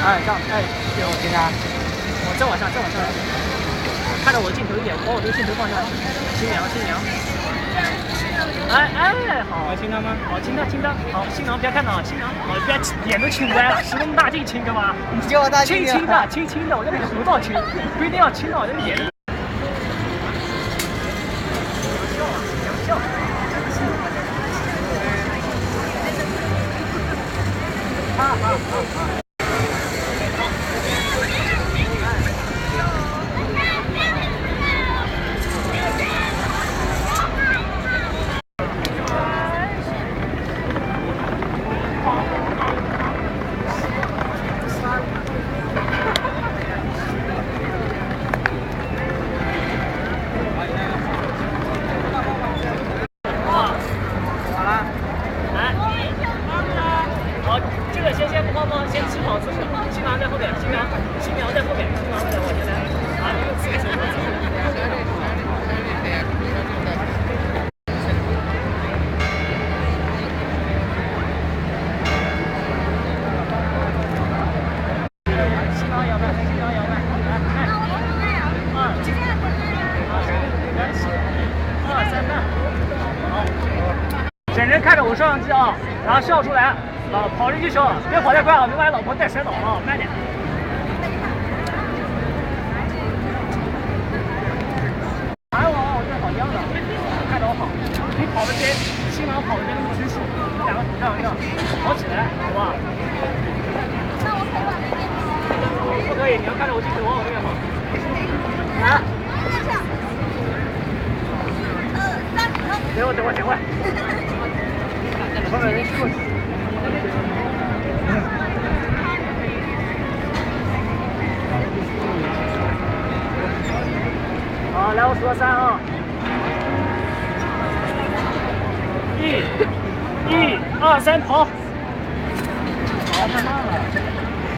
哎，这样，哎，对，我听他，我再往上，看着我的镜头一点，把我这个镜头放下。新娘，哎，好，听到吗？好，听到，好，新郎不要看到啊，新郎，好，不要脸都亲歪了，使那么大劲亲干嘛？你叫我大劲，轻的，我这里合照亲，不一定要亲到，这脸。笑，哈。先不慌慌，先吃好姿势。新郎在后面，新娘在后面，新郎在我前面。啊，你们自己走。新郎摇摆，来。2、3半。好。整人看着我摄像机啊，然后笑出来。啊，跑着就笑，别跑太快啊，别把你老婆带摔倒了，慢点。还有啊，我这好样的，看着我跑，你跑的别，新郎跑的别那么拘束，你两个手这样跑起来，好吧？那我可以吗？不可以，你要看着我镜头往我这边跑。来。等会。后面人过去。好，来我数到3啊！1、2、3，跑！好，太慢了。